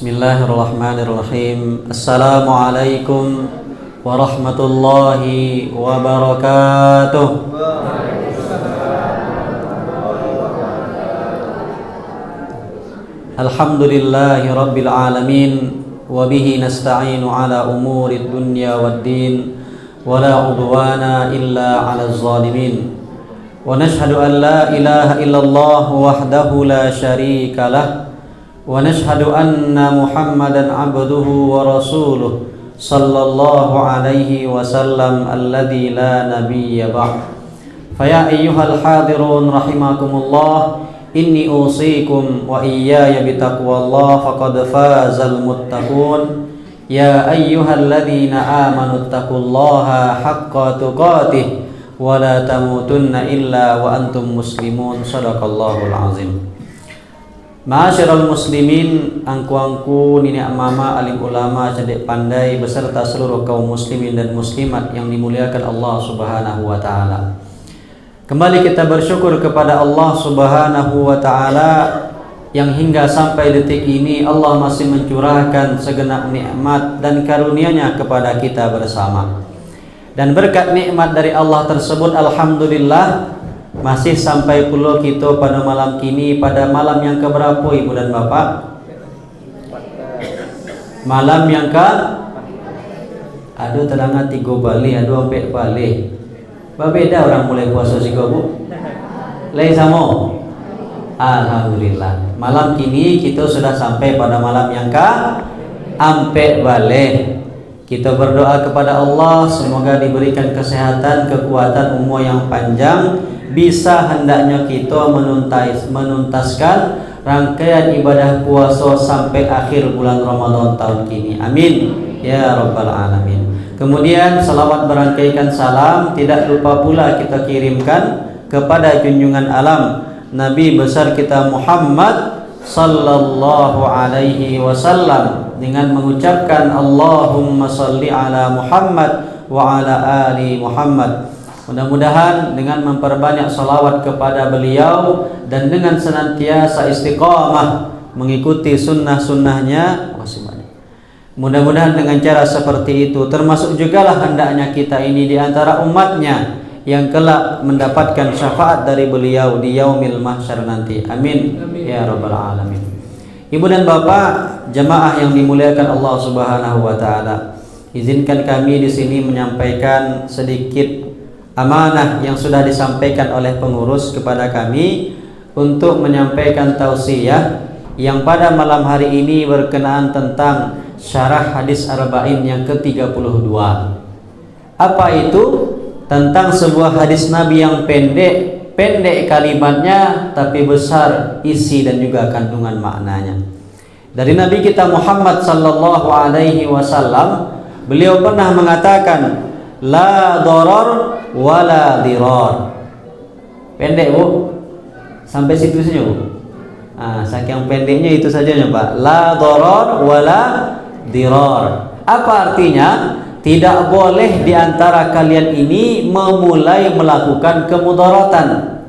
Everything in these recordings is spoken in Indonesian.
Bismillahirrahmanirrahim. Assalamualaikum warahmatullahi wabarakatuh. Alhamdulillahi rabbil alamin. Wabihi nasta'inu ala umuri dunya waddin. Wala udwana illa ala zalimin. Wa nashhadu an la ilaha illallah wahdahu la syarika lah. Wa nashhadu anna Muhammadan abduhu wa rasuluh sallallahu alaihi wasallam alladzi la nabiyya ba'd. Faya ayyuhal hadirun rahimakumullah, inni usikum wa iyaya bitaqwallah faqad fazal muttaqun. Ya ayyuhalladzina amanu taqullaha haqqa tuqatih wa la tamutunna illa wa antum muslimun. Shadaqallahul azim. Ma'asyiral muslimin, angku-angku, nini mama, alim ulama, cerdik pandai beserta seluruh kaum muslimin dan muslimat yang dimuliakan Allah Subhanahu wa taala. Kembali kita bersyukur kepada Allah Subhanahu wa taala yang hingga sampai detik ini Allah masih mencurahkan segenap nikmat dan karunia-Nya kepada kita bersama. Dan berkat nikmat dari Allah tersebut, alhamdulillah, masih sampai pula kita pada malam kini, pada malam yang keberapa ibu dan bapak? Malam yang ke? Aduh terangnya 3 balik, aduh 4 balik. Berbeda orang mulai puasa sih bu? Lain sama? Alhamdulillah. Malam kini kita sudah sampai pada malam yang ke 4 balik. Kita berdoa kepada Allah semoga diberikan kesehatan, kekuatan, umur yang panjang, bisa hendaknya kita menuntaskan rangkaian ibadah puasa sampai akhir bulan Ramadan tahun kini. Amin ya rabbal alamin. Kemudian salawat berangkaikan salam tidak lupa pula kita kirimkan kepada junjungan alam Nabi besar kita Muhammad sallallahu alaihi wasallam dengan mengucapkan Allahumma salli ala Muhammad wa ala ali Muhammad. Mudah-mudahan dengan memperbanyak salawat kepada beliau dan dengan senantiasa istiqamah mengikuti sunnah-sunnahnya, mudah-mudahan dengan cara seperti itu termasuk jugalah hendaknya kita ini di antara umatnya yang kelak mendapatkan syafaat dari beliau di yaumil mahsyar nanti. Amin ya rabbal alamin. Ibu dan bapak jemaah yang dimuliakan Allah Subhanahu wa taala, izinkan kami di sini menyampaikan sedikit amanah yang sudah disampaikan oleh pengurus kepada kami untuk menyampaikan tausiah yang pada malam hari ini berkenaan tentang syarah hadis arba'in yang ke-32. Apa itu? Tentang sebuah hadis Nabi yang pendek kalimatnya tapi besar isi dan juga kandungan maknanya. Dari Nabi kita Muhammad sallallahu alaihi wasallam, beliau pernah mengatakan la darar wala dirar. Pendek bu, sampai situ saja bu. Saking pendeknya itu saja Pak. La darar wala dirar. Apa artinya? Tidak boleh di antara kalian ini memulai melakukan kemudaratan,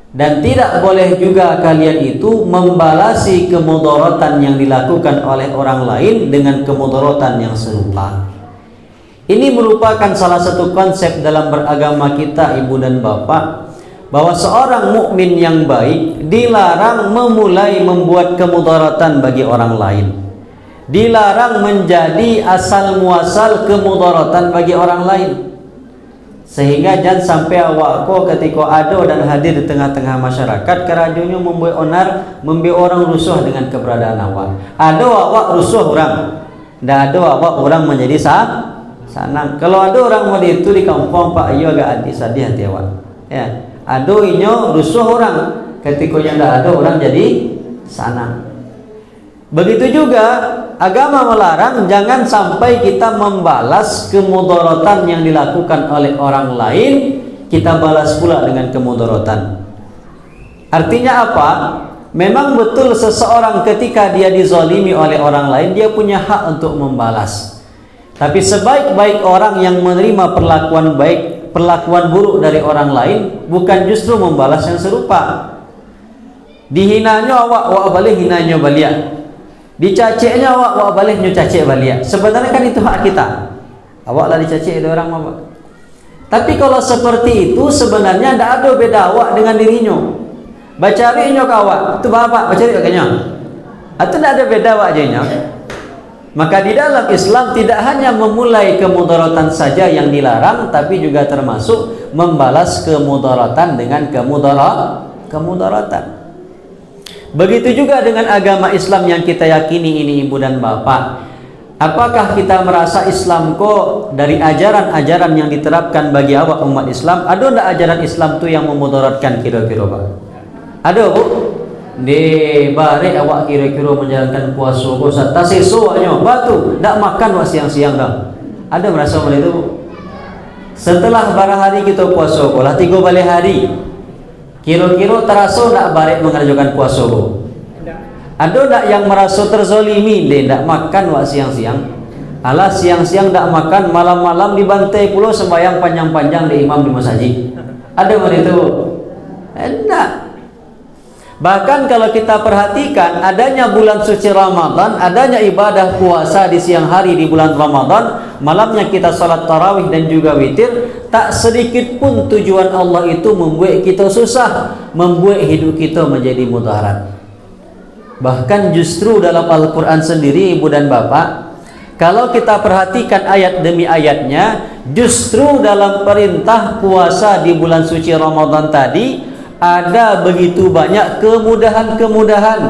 dan tidak boleh juga kalian itu membalasi kemudaratan yang dilakukan oleh orang lain dengan kemudaratan yang serupa. Ini merupakan salah satu konsep dalam beragama kita ibu dan bapak, bahwa seorang mukmin yang baik dilarang memulai membuat kemudaratan bagi orang lain, dilarang menjadi asal muasal kemudaratan bagi orang lain. Sehingga jangan sampai awak ko ketika ada dan hadir di tengah-tengah masyarakat kerajunya membuat orang rusuh dengan keberadaan awak. Ada awak rusuh orang, dan ada awak orang menjadi sanang. Kalau ada orang mau itu di kampung Pak Ayo agak sedih hati awak. Ya, ada inyo rusuh orang, ketika yang tidak ada orang jadi sanang. Begitu juga agama melarang jangan sampai kita membalas kemudaratan yang dilakukan oleh orang lain, kita balas pula dengan kemudaratan. Artinya apa? Memang betul seseorang ketika dia dizalimi oleh orang lain, dia punya hak untuk membalas. Tapi sebaik-baik orang yang menerima perlakuan baik, perlakuan buruk dari orang lain, bukan justru membalas yang serupa. Dihinanya awak balik hinanya balik. Dicaciknya awak balik nyo cacik balik. Sebenarnya kan itu hak kita. Awak lah dicacik ada orang apa. Tapi kalau seperti itu sebenarnya tidak ada beda awak dengan dirinya. Baca nyo ke awak, itu bapak baca kayaknya. Atau tidak ada beda awak jadinya. Maka di dalam Islam tidak hanya memulai kemudaratan saja yang dilarang, tapi juga termasuk membalas kemudaratan dengan kemudaratan. Begitu juga dengan agama Islam yang kita yakini ini ibu dan bapak. Apakah kita merasa Islam kok dari ajaran-ajaran yang diterapkan bagi awak umat Islam, ada tidak ajaran Islam tu yang memudaratkan kira-kira Pak? Ada Bu? Di bare awak kira-kira menjalankan puasa puasa tak sesuanya batu tak makan wak siang-siang dah. Ada merasa boleh itu? Setelah barang hari kita puasa lah 3 balik hari kira-kira terasa tak bare mengerjakan puasa bu? Ada tak yang merasa terzolimi dia tak makan wak siang-siang? Alah siang-siang tak makan, malam-malam dibantai pula sembahyang panjang-panjang di imam di masjid. Ada boleh itu? Tidak. Bahkan kalau kita perhatikan adanya bulan suci Ramadan, adanya ibadah puasa di siang hari di bulan Ramadan, malamnya kita salat tarawih dan juga witir, tak sedikit pun tujuan Allah itu membuat kita susah, membuat hidup kita menjadi mudarat. Bahkan justru dalam Al-Quran sendiri ibu dan bapak, kalau kita perhatikan ayat demi ayatnya, justru dalam perintah puasa di bulan suci Ramadan tadi ada begitu banyak kemudahan-kemudahan,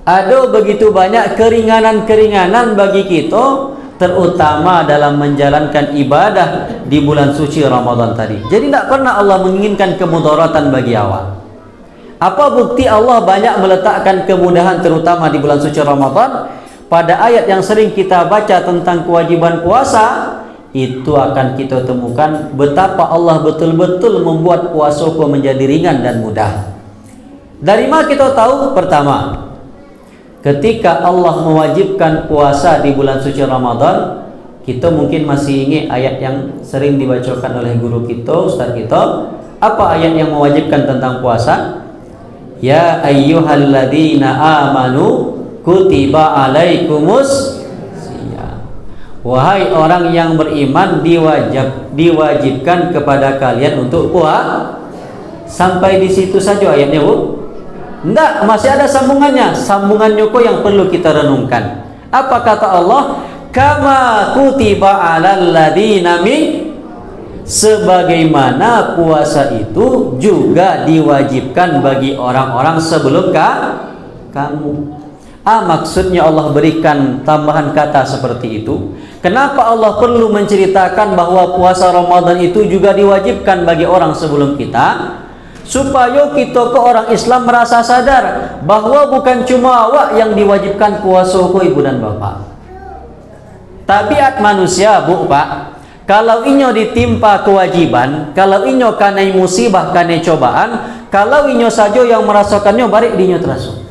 ada begitu banyak keringanan-keringanan bagi kita, terutama dalam menjalankan ibadah di bulan suci Ramadan tadi. Jadi tidak pernah Allah menginginkan kemudaratan bagi awak. Apa bukti Allah banyak meletakkan kemudahan terutama di bulan suci Ramadan? Pada ayat yang sering kita baca tentang kewajiban puasa, itu akan kita temukan betapa Allah betul-betul membuat puasa menjadi ringan dan mudah. Dari mana kita tahu? Pertama, ketika Allah mewajibkan puasa di bulan suci Ramadan, kita mungkin masih ingat ayat yang sering dibacakan oleh guru kita, ustaz kita. Apa ayat yang mewajibkan tentang puasa? Ya ayyuhalladzina amanu kutiba alaikumus. Wahai orang yang beriman, diwajibkan kepada kalian untuk puasa. Sampai di situ saja ayatnya bu? Tidak, masih ada sambungannya. Sambungannya kok yang perlu kita renungkan. Apa kata Allah? Kama kutiba alal ladzina min, sebagaimana puasa itu juga diwajibkan bagi orang-orang sebelum kamu. Maksudnya Allah berikan tambahan kata seperti itu. Kenapa Allah perlu menceritakan bahwa puasa Ramadan itu juga diwajibkan bagi orang sebelum kita? Supaya kita ke orang Islam merasa sadar bahwa bukan cuma awak yang diwajibkan puasa ku ibu dan bapak. Tabiat manusia bu pak, kalau inyo ditimpa kewajiban, kalau inyo kanai musibah, kanai cobaan, kalau inyo saja yang merasakannya balik dinyo terasa.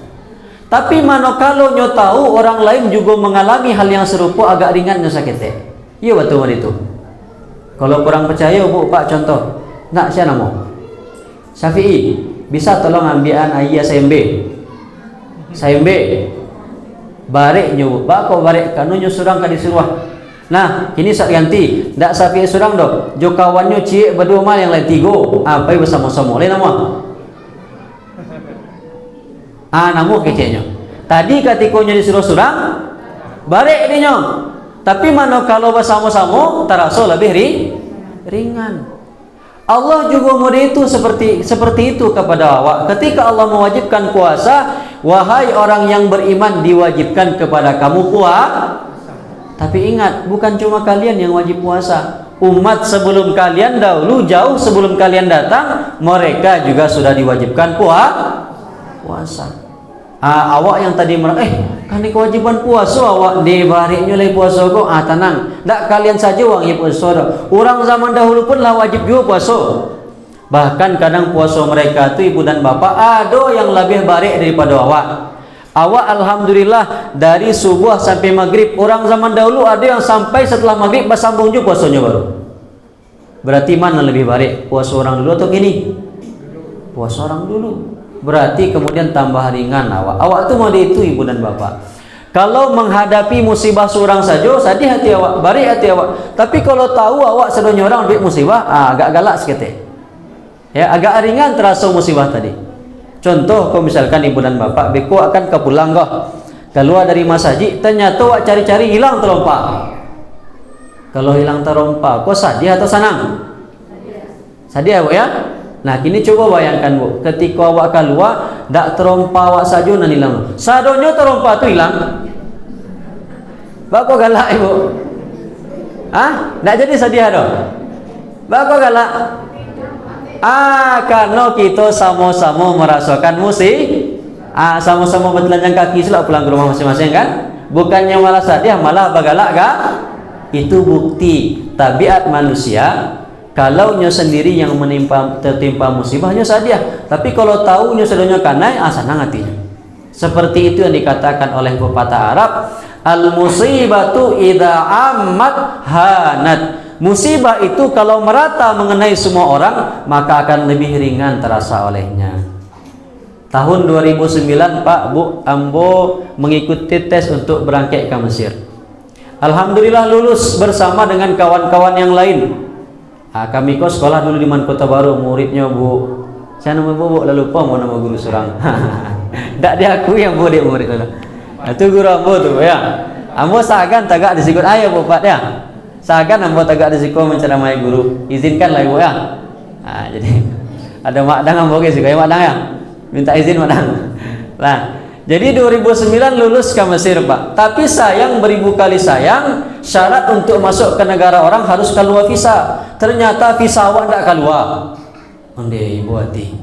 Tapi manakala nyo tahu orang lain juga mengalami hal yang serupa, agak ringan nyo sakitnya. Iya betul itu. Kalau kurang percaya bu pak contoh, nak siapa nama? Syafi'i, bisa tolong ambilan ayah saimbe. Barek nyo, bako barek kanu nyo surang ka disuruh. Nah, kini sak ganti, ndak Syafi'i surang dok. Jo kawannya cie berdua mal yang lain tigo. Apa bersama-sama lain nama? Namu kecenya. Tadi ketika nyo disuruh surang, barek dinyo. Tapi mana kalau bersama-sama terasa lebih ringan. Allah juga model itu seperti itu kepada awak. Ketika Allah mewajibkan puasa, wahai orang yang beriman, diwajibkan kepada kamu puasa. Tapi ingat, bukan cuma kalian yang wajib puasa. Umat sebelum kalian dahulu, jauh sebelum kalian datang, mereka juga sudah diwajibkan puasa. Awak yang tadi kan ini kewajiban puasa awak di bariknya lagi puasa kok tenang, tak kalian saja orang yang puasa. Orang zaman dahulu pun lah wajib juga puasa. Bahkan kadang puasa mereka itu ibu dan bapak ada yang lebih barik daripada awak. Awak alhamdulillah dari subuh sampai maghrib. Orang zaman dahulu ada yang sampai setelah maghrib bersambung juga puasanya baru. Berarti mana lebih barik, puasa orang dulu atau gini? Puasa orang dulu. Berarti kemudian tambah ringan awak. Awak tu mau itu ibu dan bapak. Kalau menghadapi musibah seorang saja, sedih hati awak, bari hati awak. Tapi kalau tahu awak sedonya orang ambil musibah, agak galak sikit. Ya, agak ringan terasa musibah tadi. Contoh, kalau misalkan ibu dan bapak, beko akan ke pulang kau. Keluar dari masjid, ternyata awak cari-cari hilang terompa. Kalau hilang terompa, kau sedih atau senang? Sedih awak ya? Nah, kini coba bayangkan bu, ketika awak keluar, dak terompa awak saja nan hilang. Sadonyo terompa tu hilang. Bako galak ibu? Dak jadi sedih dong. Bako galak? Karena kita sama-sama merasakan sama-sama bertelanjang kaki sudah pulang ke rumah masing-masing kan? Bukannya malah sedih, malah bagalak gak? Itu bukti tabiat manusia. Kalau nyo sendiri yang tertimpa musibahnya sadia, tapi kalau tahu nyo sedonyo kanai, senang hatinya. Seperti itu yang dikatakan oleh pepatah Arab, al musibatu idza ammat hanat. Musibah itu kalau merata mengenai semua orang, maka akan lebih ringan terasa olehnya. Tahun 2009 Pak Bu, ambo mengikuti tes untuk berangkat ke Mesir. Alhamdulillah lulus bersama dengan kawan-kawan yang lain. Kami kok sekolah dulu di Kota Baru, muridnya Bu. Saya nama Bu, lalu lupa mau nama guru surang. Tak diakui yang Bu dia murid dulu. Itu guru ambo tu ya. Ambo sagan tagak disikut ayah Bu Pak ya. Sagan ambo tagak disikut menceramai guru. Izinkanlah Ibu ya. Jadi ada makdang ambo ke sih kayak makdang ya. Minta izin makdang. Nah, jadi 2009 lulus ke Mesir Pak. Tapi sayang beribu kali sayang, syarat untuk masuk ke negara orang harus keluar visa. Ternyata visa awak tidak keluar. Onde ibu hati.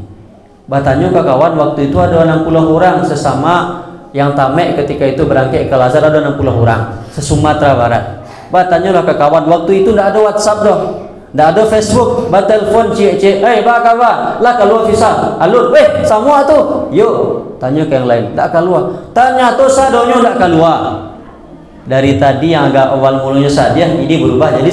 Batanya ke kawan waktu itu ada 60 orang sesama yang tamek ketika itu berangkat ke Lazar, ada 60 orang se-Sumatera Barat. Batanya lah ke kawan waktu itu tidak ada WhatsApp doh. Tidak ada Facebook, bat telepon cik-cik, ba kabar, lah keluar visa, alur, semua tu, yuk, tanya ke yang lain, tak keluar, tanya tu sadonyo tak keluar. Dari tadi yang agak awal mulanya saja, ini berubah jadi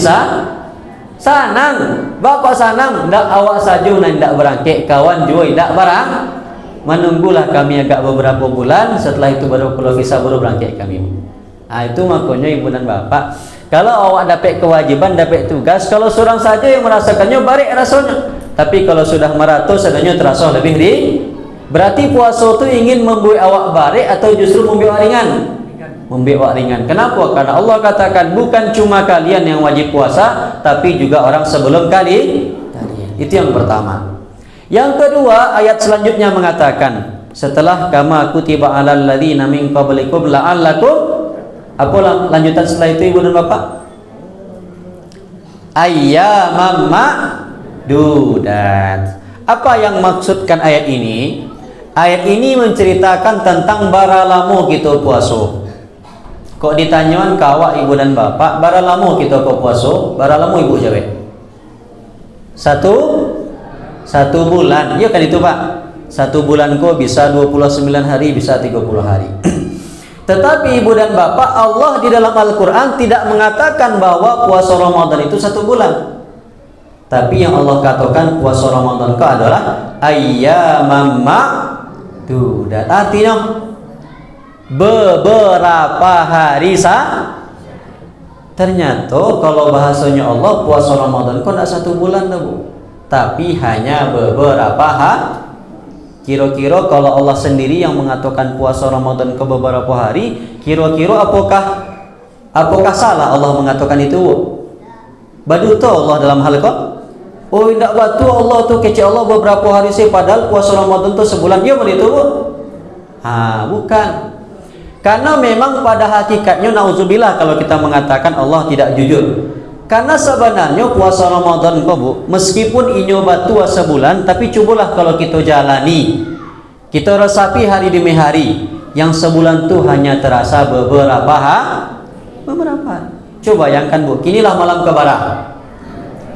sanang, bapak sanang, tak awak saja nak tak berangkat, kawan juga tak barang, menunggulah kami agak beberapa bulan, setelah itu baru keluar visa baru berangkat kami. Itu makanya ibu dan bapak. Kalau awak dapat kewajiban, dapat tugas, kalau seorang saja yang merasakannya, barik rasanya. Tapi kalau sudah meratus, adanya terasa lebih berarti puasa itu ingin membuat awak barik atau justru membuat ringan? Membuat ringan. Kenapa? Karena Allah katakan bukan cuma kalian yang wajib puasa, tapi juga orang sebelum kalian. Itu yang pertama. Yang kedua, ayat selanjutnya mengatakan, setelah kama kutiba alal ladzina min qablikum la'allakum. Apa lanjutan setelah itu ibu dan bapak? Ayyamam ma'dudat. Apa yang maksudkan ayat ini? Ayat ini menceritakan tentang bara lamo kita puasa. Kok ditanyakan kawak ibu dan bapak, bara lamo kita kok puasa? Bara lamo ibu jawab. Satu bulan. Ya kan itu Pak. 1 bulan kok bisa 29 hari, bisa 30 hari. Tetapi ibu dan bapak, Allah di dalam Al-Quran tidak mengatakan bahwa puasa Ramadan itu 1 bulan. Tapi yang Allah katakan puasa Ramadan itu adalah ayyamam ma'dudat. Artinya beberapa hari Ternyata kalau bahasanya Allah, puasa Ramadan itu tidak 1 bulan Bu. Tapi hanya beberapa hari. Kira-kira kalau Allah sendiri yang mengatakan puasa Ramadan ke beberapa hari, kira-kira apakah salah Allah mengatakan itu? Badu tahu Allah dalam hal kok? Oh, tidak batu Allah tu kecil Allah beberapa hari sih, padahal puasa Ramadan tu sebulan. Ya begitu Bu? Bukan. Karena memang pada hakikatnya nauzubillah kalau kita mengatakan Allah tidak jujur. Karena sebenarnya puasa Ramadan kok Bu, meskipun inyo batu sebulan, tapi cobalah kalau kita jalani, kita resapi hari demi hari, yang sebulan tuh hanya terasa beberapa. Coba bayangkan Bu, kinilah malam kebarang,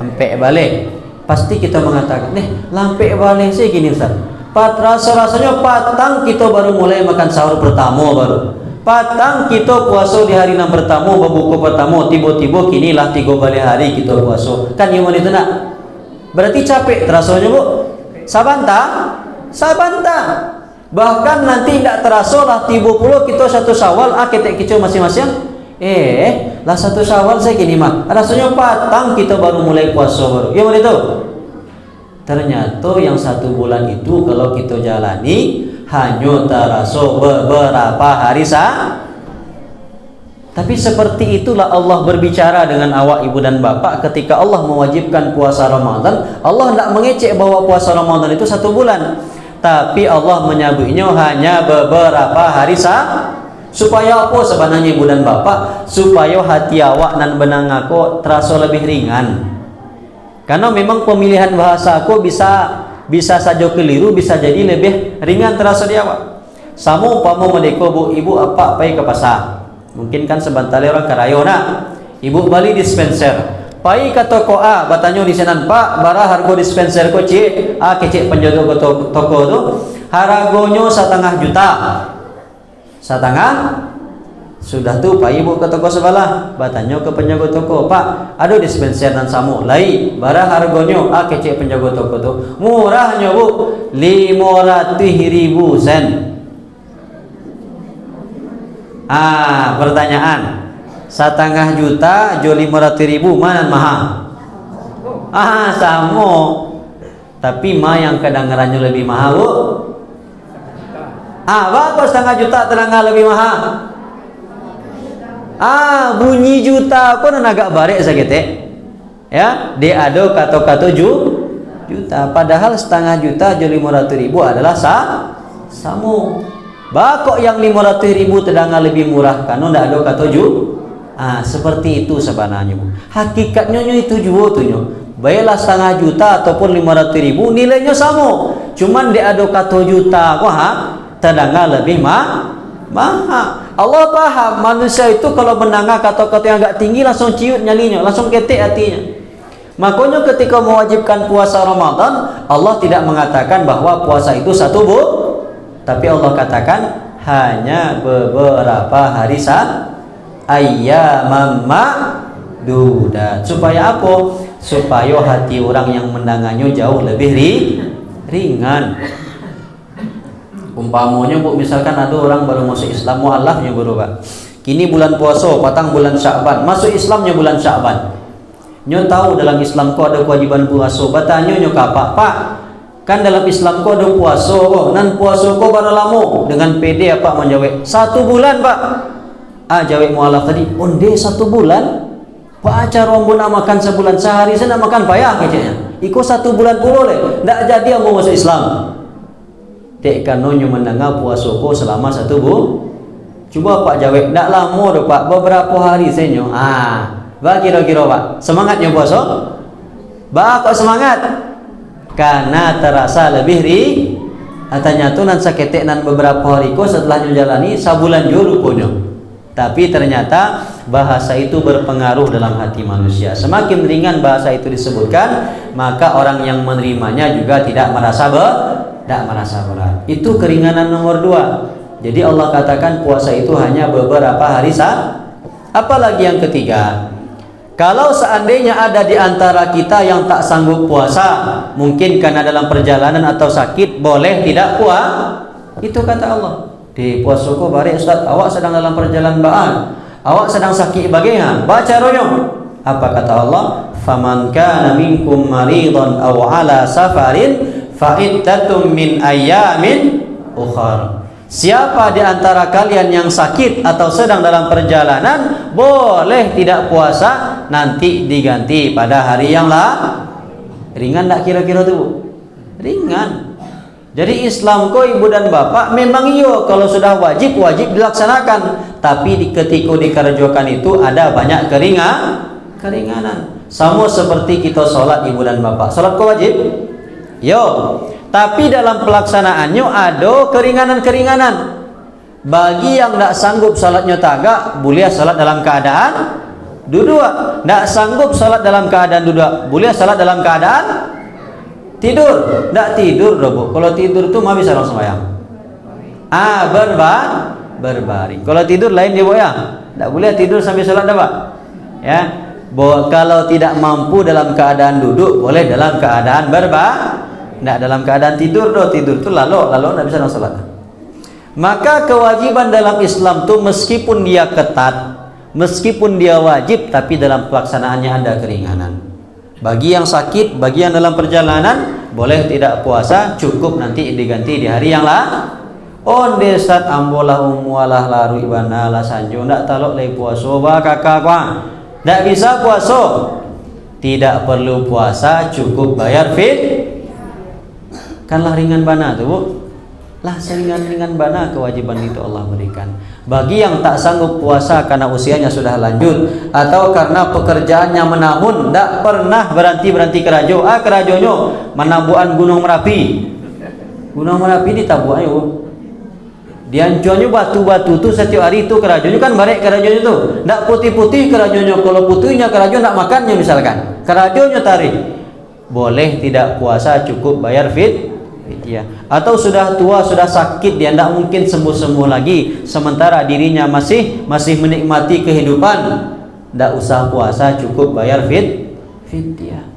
sampai balik, pasti kita mengatakan, lampai balik sih gini Ustaz. Rasanya patang kita baru mulai makan sahur pertama baru. Patang kita puasa di hari yang pertama, berbuka pertama, tiba-tiba kinilah 3 balik hari kita puasa. Kan yang itu nak? Berarti capek terasanya Bu. Sabanta. Bahkan nanti tidak terasa lah 30 kita satu Syawal ketek kicau masing-masing. Lah satu Syawal saya gini mah. Rasanya patang kita baru mulai puasa baru. Ya mana itu? Ternyata yang 1 bulan itu kalau kita jalani hanya terasa beberapa hari saja. Tapi seperti itulah Allah berbicara dengan awak ibu dan bapak ketika Allah mewajibkan puasa Ramadan. Allah tidak mengecek bahwa puasa Ramadan itu 1 bulan. Tapi Allah menyebutnya hanya beberapa hari saja. Supaya apa sebenarnya ibu dan bapak? Supaya hati awak dan benang aku terasa lebih ringan. Karena memang pemilihan bahasa aku bisa saja keliru, bisa jadi lebih ringan terasa di awak. Sama umpama mereka bu ibu apa pergi ke pasar. Mungkin kan sebentar orang karayo nak. Ibu beli dispenser. Pai ke toko A, bertanya di sana Pak, bara harga dispenser ko cik, kecik penjodoh ke toko tu, harganya 1,5 juta. 1,5 sudah tu Pak ibu ke toko sebelah, bertanya ke penjaga toko, Pak, ada dispenser dan samu, lai, bara harganya, kecik penjaga toko tu, murahnya bu, 500.000 sen. Pertanyaan. 1,5 juta jo 500.000 mana mahal? Sama. Tapi yang kedengarannya lebih mahal bu. Berapa 1,5 juta terdengar lebih mahal? Bunyi juta pun agak barek sakit ya. Dia ada kata-kata juta. Padahal 1,5 juta jo 500.000 adalah samu. Bakok yang 500.000 terdengar lebih murah karena tidak ada kata seperti itu sebenarnya bu. Hakikatnya itu juga tuh. Baiklah 1,5 juta ataupun 500.000 nilainya sama. Cuman dia ada kata juta terdengar lebih mahal. Allah paham manusia itu kalau mendengar kata-kata yang agak tinggi langsung ciut nyalinya, langsung ketik hatinya. Makanya ketika mewajibkan puasa Ramadan, Allah tidak mengatakan bahwa puasa itu 1 bulan, tapi Allah katakan hanya beberapa hari saja. Ayyamam ma'dudat. Supaya apa? Supaya hati orang yang mendengarnya jauh lebih ringan. Umpamanya bu, misalkan ada orang baru masuk Islam, mualafnya berubah. Kini bulan puasa, patang bulan Sya'ban, masuk Islamnya bulan Sya'ban. Nyo tahu dalam Islam ko ada kewajiban puasa. Bertanya nyo Pak, kan dalam Islam ko ada puasa ko, nan puasa ko baru lama. Dengan PD apa menjawab 1 bulan Pak. Jawab mualaf tadi, onde 1 bulan? Pak acara rombon nak makan sebulan, sehari saya nak makan payah keceknya. Iko 1 bulan puluh le, ndak jadi mau masuk Islam. Dek kanonyo mendengar puasa ko selama 1 bulan. Coba Pak jawab, ndak lama doh Pak, beberapa hari senyo. Kira-kira Pak, semangatnya puasa? Kok semangat? Karena terasa lebih Katanya tu nan saketek nan beberapa hari ko setelah jalani sabulan juru punya. Tapi ternyata bahasa itu berpengaruh dalam hati manusia. Semakin ringan bahasa itu disebutkan, maka orang yang menerimanya juga tidak merasa berat. Itu keringanan nomor 2. Jadi Allah katakan puasa itu hanya beberapa hari saja. Apalagi yang ketiga, kalau seandainya ada di antara kita yang tak sanggup puasa, mungkin karena dalam perjalanan atau sakit, boleh tidak puasa. Itu kata Allah. Di puasa ko bare Ustaz, awak sedang dalam perjalanan awak sedang sakit bagaimana? Baca royo. Apa kata Allah? Faman kana minkum maridan aw ala safarin fa iddatum min ayyamin ukhra. Siapa di antara kalian yang sakit atau sedang dalam perjalanan, boleh tidak puasa, nanti diganti pada hari yang ringan. Tak kira-kira tu? Ringan. Jadi Islam ko ibu dan bapak memang iyo kalau sudah wajib dilaksanakan, tapi ketika dikerjakan itu ada banyak keringanan. Sama seperti kita sholat ibu dan bapak. Sholat ko wajib? Yo. Tapi dalam pelaksanaannya ada keringanan-keringanan. Bagi yang tidak sanggup salatnya tagak, boleh salat dalam keadaan duduk. Tidak sanggup salat dalam keadaan duduk, boleh salat dalam keadaan tidur. Tidak tidur bu. Kalau tidur tu mah bisa langsung sembahyang. Berbaring. Kalau tidur lain dia ya. Tidak boleh tidur sambil salat dah Pak. Ya. Kalau tidak mampu dalam keadaan duduk, boleh dalam keadaan tidak dalam keadaan tidur doh. Tidur tu lalu tidak bisa langsung salat. Maka kewajiban dalam Islam tuh meskipun dia ketat, meskipun dia wajib, tapi dalam pelaksanaannya ada keringanan. Bagi yang sakit, bagi yang dalam perjalanan, boleh tidak puasa, cukup nanti diganti di hari yang lain. On desat ambolah umualah laru ibana la sanjo ndak talok lay puasa ba kakak kwa. Ndak bisa puasa. Tidak perlu puasa, cukup bayar kanlah ringan bana tuh Bu. Lah seringan-ringan bana kewajiban itu Allah berikan. Bagi yang tak sanggup puasa karena usianya sudah lanjut atau karena pekerjaannya menahun, tak pernah berhenti kerajo. Kerajonyo menabuan Gunung Merapi. Gunung Merapi ditabuh ayo. Diancuannya batu-batu tuh setiap hari itu kerajonyo kan barek kerajonyo tuh. Ndak putih-putih kerajonyo, kalau putihnya kerajo ndak makannya misalkan. Kerajonyo tarik. Boleh tidak puasa, cukup bayar fidyah. Atau sudah tua, sudah sakit, dia tidak mungkin sembuh-sembuh lagi, sementara dirinya masih menikmati kehidupan, tidak usah puasa, cukup bayar fidyah.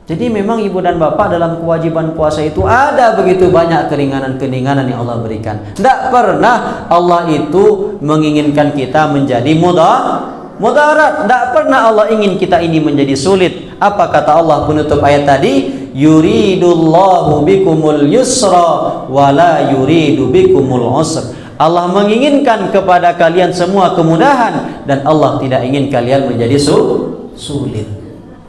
Jadi memang ibu dan bapak dalam kewajiban puasa itu ada begitu banyak keringanan-keringanan yang Allah berikan. Tidak pernah Allah itu menginginkan kita menjadi mudarat. Tidak pernah Allah ingin kita ini menjadi sulit. Apa kata Allah penutup ayat tadi? Yuridullahu bikumul yusra wala yuridu bikumul usra. Allah menginginkan kepada kalian semua kemudahan dan Allah tidak ingin kalian menjadi sulit.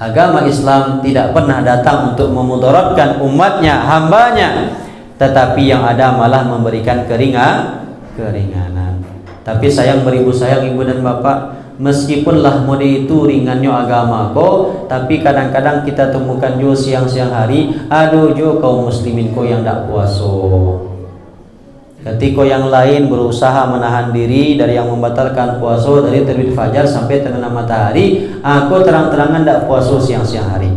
Agama Islam tidak pernah datang untuk memudaratkan umatnya, hambanya, tetapi yang ada malah memberikan keringanan. Tapi sayang beribu sayang ibu dan bapak, meskipun lah mode itu ringannya agama kok, tapi kadang-kadang kita temukan jo siang-siang hari, aduh jo kaum muslimin ko yang tak puaso. Ketika yang lain berusaha menahan diri dari yang membatalkan puasa dari terbit fajar sampai terbenam matahari, aku terang-terangan tak puasa siang-siang hari.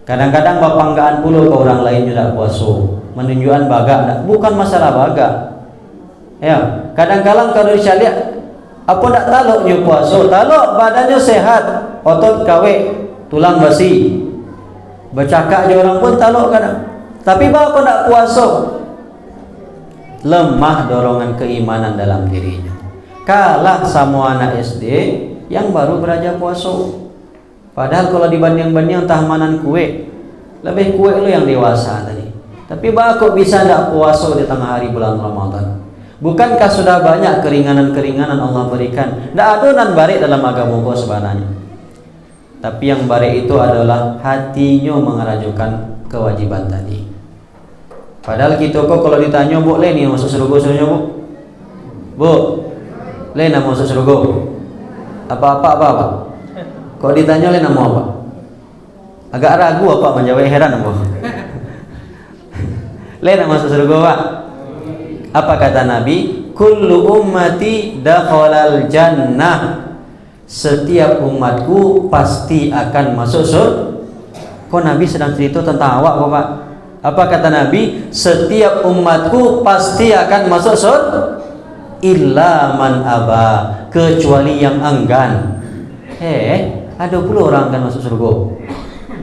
Kadang-kadang bapanggaan pula ke orang lain juga tak puasa, menunjukkan baga, bukan masalah baga. Ya, kadang-kadang kalau dicari apa tak talok nyu puasa, talok badannya sehat, otot kawe, tulang besi, bercakap je orang pun talok kadang. Tapi bapak tak puasa, lemah dorongan keimanan dalam dirinya, kalah sama anak SD yang baru belajar puasa. Padahal kalau dibanding-banding entah manan kue, lebih kue lu yang dewasa tadi. Tapi kok bisa tidak puasa di tengah hari bulan Ramadan? Bukankah sudah banyak keringanan-keringanan Allah berikan? Tidak adonan barik dalam agama kau sebenarnya. Tapi yang barik itu adalah hatinya mengerajukan kewajiban tadi. Padahal kita kok kalau ditanya bu, le nih masuk surga suruhnya bu, le nak masuk surga, apa? Kok ditanya le nama apa? Agak ragu apa menjawab, heran bu. Le nak masuk surga pak? Apa kata Nabi? Kullu ummati dakhalal jannah. Setiap umatku pasti akan masuk surga. Kok Nabi sedang cerita tentang awak pak? Apa kata Nabi? Setiap umatku pasti akan masuk surga, illa man aba, kecuali yang enggan. Ada pula orang akan masuk surga.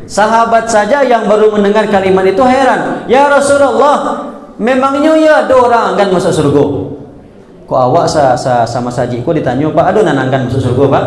Sahabat saja yang baru mendengar kalimat itu heran. Ya Rasulullah, memangnya ya ada orang akan masuk surga? Kok awak sama sajiku ditanya, Pak, ada nan akan masuk surga, Pak?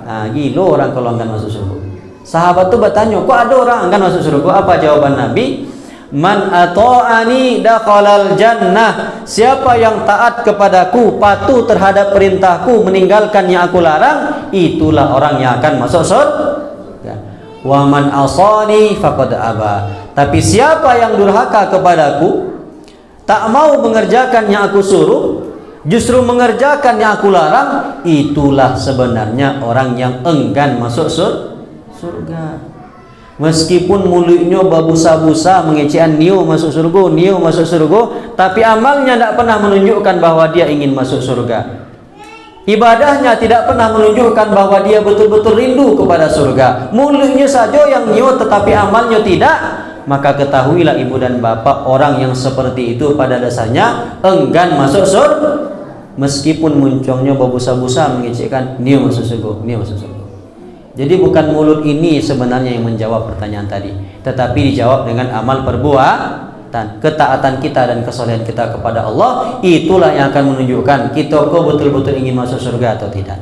Nah, gila orang kalau akan masuk surga. Sahabat tu bertanya, kok ada orang akan masuk surga? Apa jawaban Nabi? Man ata'ani dakhalal jannah. Siapa yang taat kepadaku, patuh terhadap perintahku, meninggalkan yang aku larang, itulah orang yang akan masuk surga. Wa man asani faqad aba. Tapi siapa yang durhaka kepadaku, tak mau mengerjakan yang aku suruh, justru mengerjakan yang aku larang, itulah sebenarnya orang yang enggan masuk surga. Meskipun mulutnya berbusa-busa mengecekan niu masuk surga, tapi amalnya tidak pernah menunjukkan bahwa dia ingin masuk surga. Ibadahnya tidak pernah menunjukkan bahwa dia betul-betul rindu kepada surga. Mulutnya saja yang niu tetapi amalnya tidak. Maka ketahuilah ibu dan bapak, orang yang seperti itu pada dasarnya enggan masuk surga. Meskipun muncungnya berbusa-busa mengecekan niu masuk surga. Jadi bukan mulut ini sebenarnya yang menjawab pertanyaan tadi, tetapi dijawab dengan amal ketaatan kita dan kesolehan kita kepada Allah, itulah yang akan menunjukkan kita kok betul-betul ingin masuk surga atau tidak.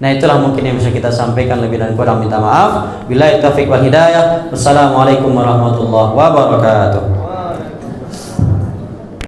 Nah, itulah mungkin yang bisa kita sampaikan, lebih dan kurang minta maaf. Billahi taufiq wal hidayah. Wassalamualaikum warahmatullahi wabarakatuh.